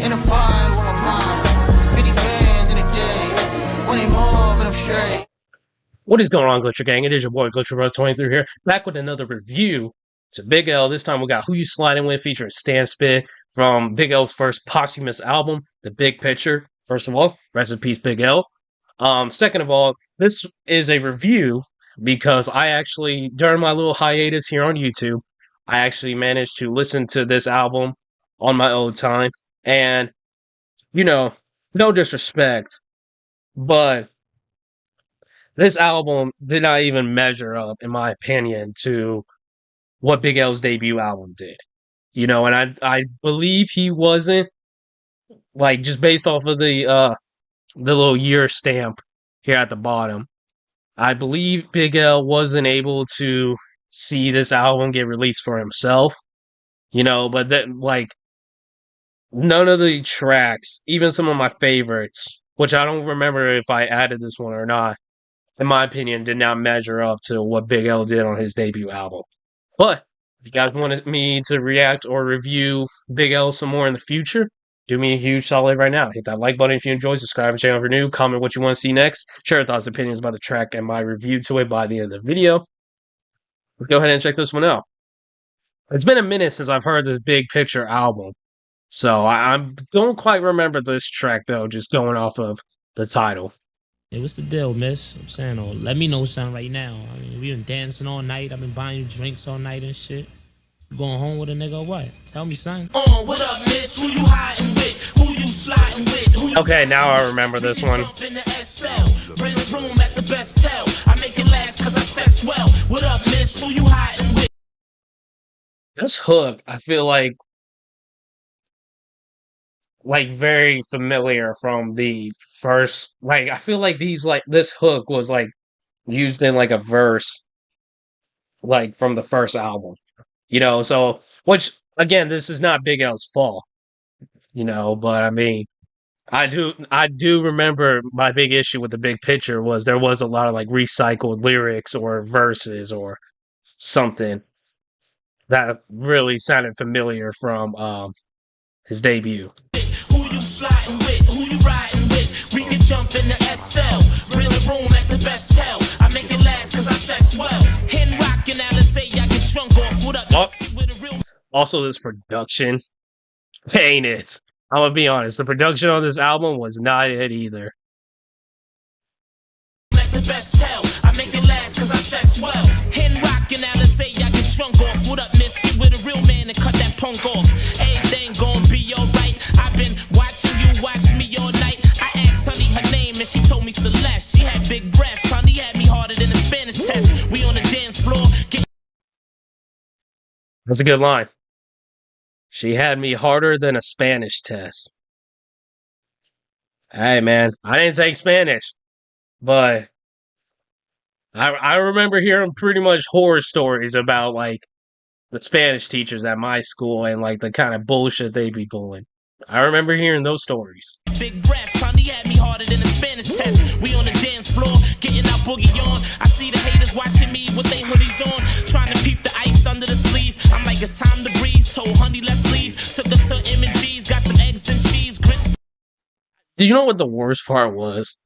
In a fire with my mom. 50 bands in a day. 20 more, but I'm straight. What is going on, Glitcher Gang? It is your boy GlitcherBro23 here, back with another review to Big L. This time we got Who You Slidin' With featuring Stan Spit from Big L's first posthumous album, The Big Picture. First of all, rest in peace, Big L. Second of all, this is a review because I actually, during my little hiatus here on YouTube, I actually managed to listen to this album on my own time. And, you know, no disrespect, but this album did not even measure up, in my opinion, to what Big L's debut album did. You know, and I believe he wasn't, like, just based off of the little year stamp here at the bottom. I believe Big L wasn't able to see this album get released for himself. You know, but then, like, none of the tracks, even some of my favorites, which I don't remember if I added this one or not, in my opinion, did not measure up to what Big L did on his debut album. But if you guys wanted me to react or review Big L some more in the future, do me a huge solid right now. Hit that like button if you enjoyed, subscribe to the channel if you're new, comment what you want to see next, share your thoughts and opinions about the track and my review to it by the end of the video. Let's go ahead and check this one out. It's been a minute since I've heard this Big Picture album, so I don't quite remember this track, though, just going off of the title. Hey, what's the deal, miss? I'm saying, oh, let me know something right now. I mean, we been dancing all night. I've been buying you drinks all night and shit. You going home with a nigga or what? Tell me, son. What up, miss? Who you hiding with? Who you sliding with? Who you okay, now I remember this one. in the SL. Rent a room at the best tell. I make it last cause I sex well. What up, miss? Who you hiding with? This hook, I feel like very familiar from the first, like, I feel like this hook was, like, used in, like, a verse, like, from the first album, you know, so, which, again, this is not Big L's fault, you know, but, I mean, I do remember my big issue with The Big Picture was there was a lot of, like, recycled lyrics or verses or something that really sounded familiar from, his debut. Who you sliding with? Who you riding with? We can jump in the SL. Rent a room at the best tell. I make it last cause I sex well. Hen rockin' out and say I get drunk off. What up? Also, this production, ain't it? I'm gonna be honest, the production on this album was not it either. At the best tell. I make it last cause I sex well. Hen rockin' out and say I get drunk off. What up, miss? Get with a real man and cut that punk off. Everything gon' be alright. I've been watching you watch me all night. I asked honey her name and she told me Celeste. She had big breasts. Honey had me harder than a Spanish test. We on the dance floor. That's a good line. She had me harder than a Spanish test. Hey, man, I didn't take Spanish, but I remember hearing pretty much horror stories about, like, the Spanish teachers at my school and, like, the kind of bullshit they be pulling. I remember hearing those stories. Big breasts, honey had me harder than a Spanish test. We on the dance floor, getting our boogie on. I see the haters watching me with their hoodies on, trying to peep the ice under the sleeve. I'm like, it's time to breeze. Told honey, let's leave. Took her to M&G's, got some eggs and cheese, grits. Do you know what the worst part was?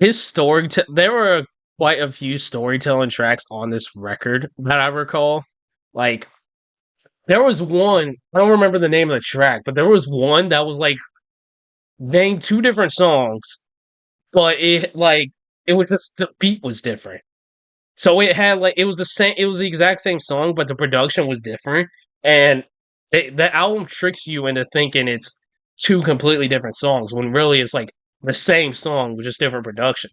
His story. There were quite a few storytelling tracks on this record that I recall. Like, there was one, I don't remember the name of the track, but there was one that was, like, named two different songs, but it was just, the beat was different. So it had, like, it was the exact same song, but the production was different, and the album tricks you into thinking it's two completely different songs, when really it's, like, the same song with just different production.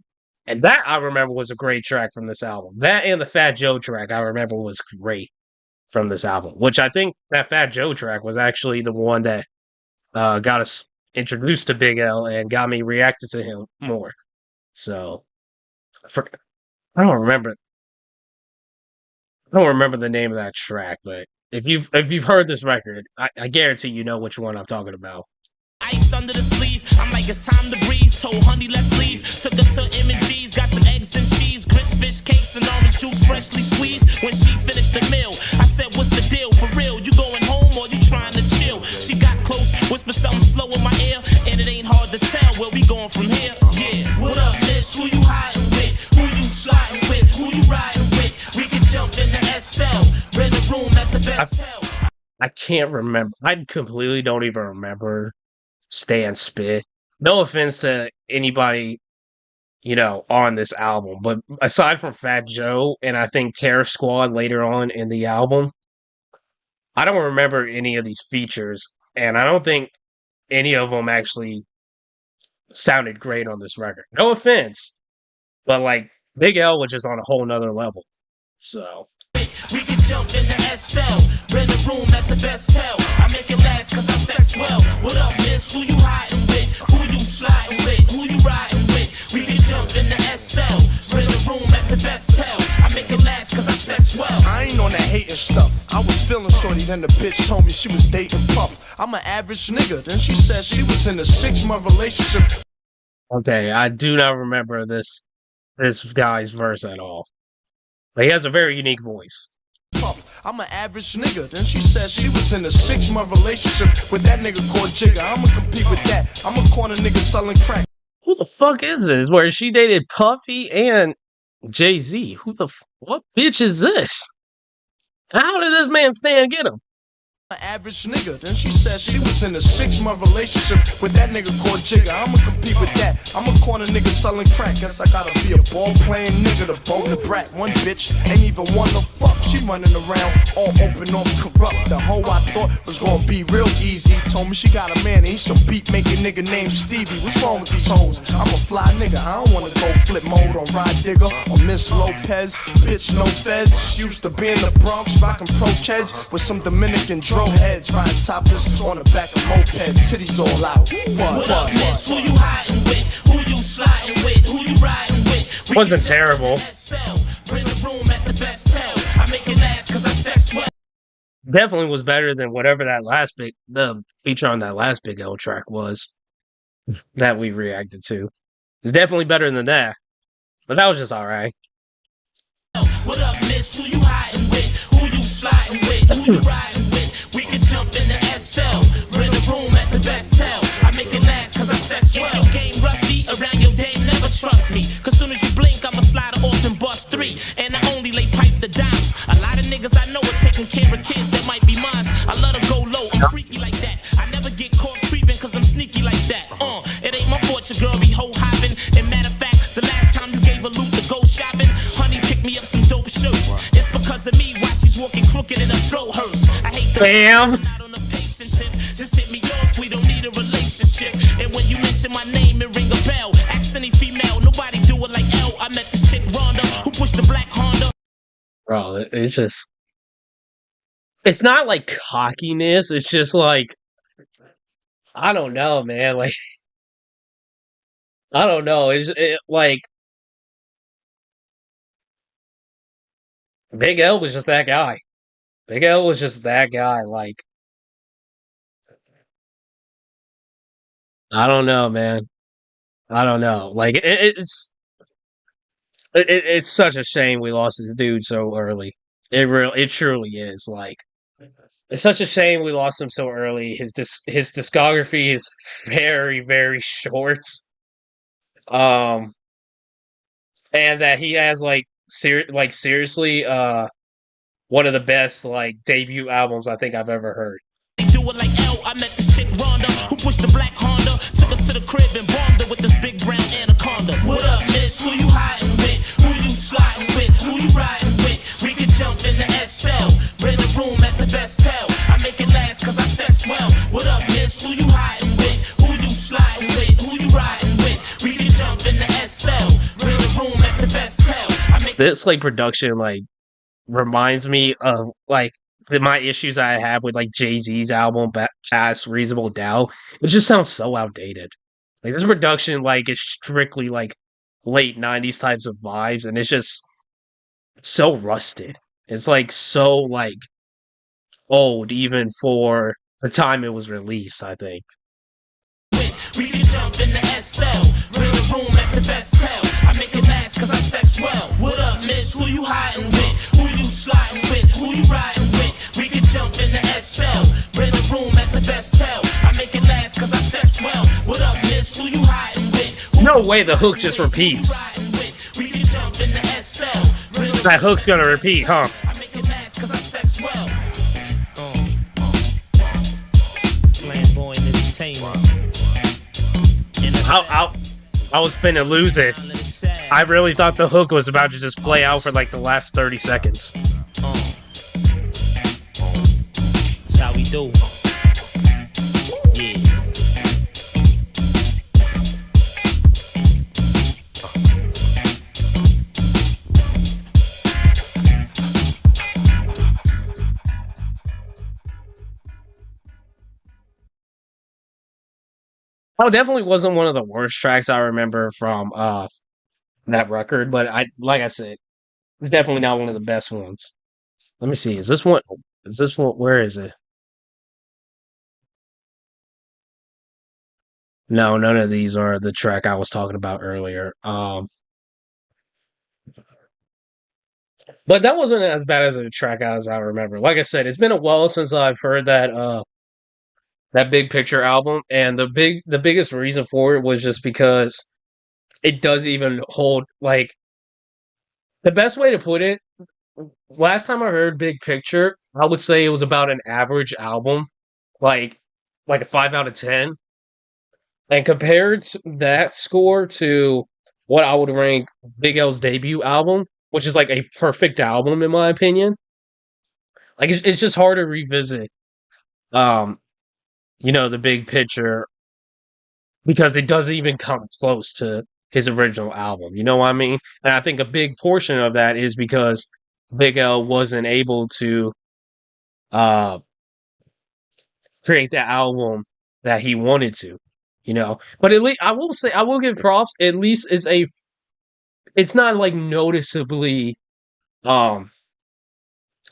And that, I remember, was a great track from this album. That and the Fat Joe track, I remember, was great from this album, which I think that Fat Joe track was actually the one that got us introduced to Big L and got me reacted to him more. So, I don't remember the name of that track, but if you've heard this record, I guarantee you know which one I'm talking about. Ice under the sleeve. I'm like, it's time to breeze. Told honey, let's leave. Took her to M&G's, got some eggs and cheese, grits, fish cakes, and orange juice freshly squeezed. When she finished the meal, I said, what's the deal? For real, you going home or you trying to chill? She got close Whisper something slow in my ear, and it ain't hard to tell where we going from here. Yeah, what up, miss? Who you hiding with? Who you sliding with? Who you riding with? We can jump in the SL, rent a room at the best hotel. I can't remember. I completely don't even remember Stan Spit. No offense to anybody, you know, on this album, but aside from Fat Joe and I think Terror Squad later on in the album, I don't remember any of these features, and I don't think any of them actually sounded great on this record. No offense, but like Big L was just on a whole nother level. So we can jump in the SL, rent a room at the best hotel. I make it last cause I sex well. What up, miss? Who you hiding with? Who you sliding with? Who you riding with? We can jump in the SL, rent a room at the best hotel. I make it last cause I sex well. I ain't on that hating stuff. I was feeling shorty, then the bitch told me she was dating Puff. I'm an average nigga, then she said she was in a 6-month relationship. okay, I do not remember this guy's verse at all. But he has a very unique voice. Puff. I'm an average nigga, then she said she was in a 6-month relationship with that nigga called Jigga. I'ma compete with that. I'm a corner nigga selling crack. Who the fuck is this? Where she dated Puffy and Jay-Z? What bitch is this? How did this man Stan get him? An average nigga, then she said she was in a 6-month relationship with that nigga called Jigga. I'ma compete with that. I'm a corner nigga selling crack. Guess I gotta be a ball playing nigga to bone the brat. One bitch ain't even want to fuck. She running around all open, all corrupt. The hoe I thought was gonna be real easy told me she got a man and he's some beat making nigga named Stevie. What's wrong with these hoes? I'm a fly nigga. I don't wanna go flip mode on Rod Digger or Miss Lopez. Bitch, no feds. Used to be in the Bronx rocking pro kids with some Dominican dro heads, riding topless on the back of mopeds, titties all out. What up, miss? Who you hiding with? Who you sliding with? Who you riding with? Wasn't terrible. Rent a room at the best hotel. I make it last cause I sex well. Definitely was better than whatever the feature on that last Big L track was that we reacted to. It's definitely better than that. But that was just alright. What up, miss? Who you hiding with? Who you sliding with? Who you riding with? We can jump in the SL, rent a room at the best hotel. I make it last cause I sex well. If your game rusty, around your dame, never trust me. Cause soon as you blink, I'ma slide off and bust 3. And I only lay pipe the dimes. A lot of niggas I know are taking care of kids that might be mine. I let them go low, I'm freaky like that. I never get caught creeping cause I'm sneaky like that. It ain't my fault your girl be hoe hopping. And matter of fact, the last time you gave a loot to go shopping, honey picked me up some dope shirts. It's because of me why she's walking crooked and her throat hurts. I hate the Bam. Just hit me off, we don't need a relationship. And when you mention my name, it ring a bell. Ask any female, nobody do it like L. I met this chick Rhonda, who pushed the black Honda. Bro, it's just... It's not like cockiness, it's just like... I don't know, man, like... I don't know, like... Big L was just that guy. Big L was just that guy, like... I don't know, man. I don't know. Like it's such a shame we lost this dude so early. It truly is. Like it's such a shame we lost him so early. His discography is very very short. And that he has like seriously one of the best like debut albums I think I've ever heard. Do it like L. I met this chick Rhonda, who pushed the black Honda, took her to the crib and bombed her with this big brown anaconda. What up, miss? Who you hiding with? Who you sliding with? Who you riding with? We can jump in the SL, rent a room at the best hotel. I make it last cause I sex well. What up, miss? Who you hiding with? Who you sliding with? Who you riding with? We can jump in the SL, rent a room at the best hotel. This like production like reminds me of like my issues I have with like Jay-Z's album Past Reasonable Doubt. It just sounds so outdated. Like this production like is strictly like late 90s types of vibes and it's just so rusted. It's like so like old even for the time it was released, I think. We can jump in the SL, rent a room at the best hotel. I make it last cause I sex well. What up, miss? Who you hiding with? Who you sliding with? Who you riding with? We can jump in the SL, rent a room at the best hotel. I make it last no way the hook just repeats. That hook's gonna repeat, huh? Flamboyant entertainment. I was finna lose it. I really thought the hook was about to just play out for like the last 30 seconds. That's how we do. Yeah. Oh, definitely wasn't one of the worst tracks I remember from that record, but like I said, it's definitely not one of the best ones. Let me see. Is this one? Where is it? No, none of these are the track I was talking about earlier. But that wasn't as bad as a track as I remember. Like I said, it's been a while since I've heard that Big Picture album, and the biggest reason for it was just because it does even hold, like, the best way to put it, last time I heard Big Picture, I would say it was about an average album, like a 5 out of 10. And compared that score to what I would rank Big L's debut album, which is like a perfect album in my opinion, like it's just hard to revisit, um, the Big Picture, because it doesn't even come close to his original album. You know what I mean? And I think a big portion of that is because Big L wasn't able to uh, create that album that he wanted to, But at least I will say, I will give props. At least it's not like noticeably um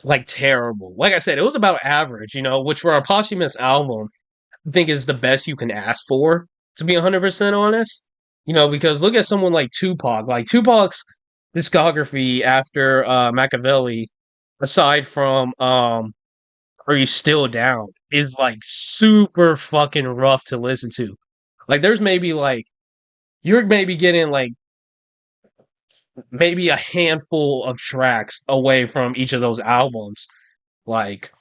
like terrible. Like I said, it was about average, which for a posthumous album, I think is the best you can ask for, to be 100% honest. Because look at someone like Tupac. Like Tupac's discography after Machiavelli, aside from Are You Still Down, is like super fucking rough to listen to. Like there's maybe like you're maybe getting like maybe a handful of tracks away from each of those albums, like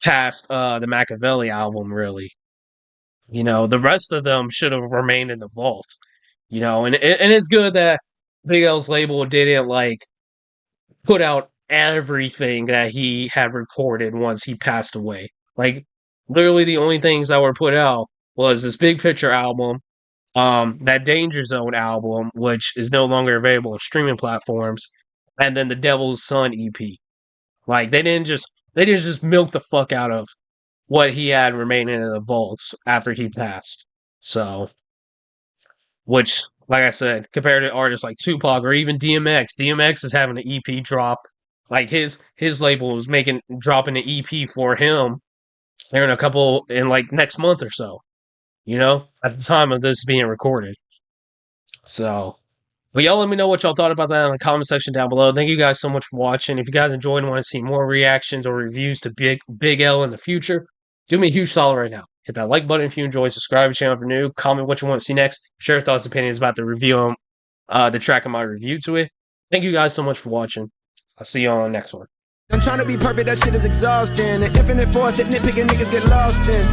past the Machiavelli album, really. The rest of them should have remained in the vault. And it's good that Big L's label didn't like put out everything that he had recorded once he passed away. Like literally the only things that were put out was this Big Picture album, that Danger Zone album, which is no longer available on streaming platforms, and then the Devil's Son EP. Like they didn't just milk the fuck out of what he had remaining in the vaults after he passed. So, which, like I said, compared to artists like Tupac or even DMX is having an EP drop. Like his label is dropping an EP for him here in like next month or so. At the time of this being recorded. So, but y'all let me know what y'all thought about that in the comment section down below. Thank you guys so much for watching. If you guys enjoyed and want to see more reactions or reviews to Big L in the future, do me a huge solid right now. Hit that like button if you enjoy, subscribe to the channel if you're new, comment what you want to see next, share your thoughts and opinions about the review, the track of my review to it. Thank you guys so much for watching. I'll see you on the next one. I'm trying to be perfect, that shit is exhausting. An infinite force that nitpicking niggas get lost in.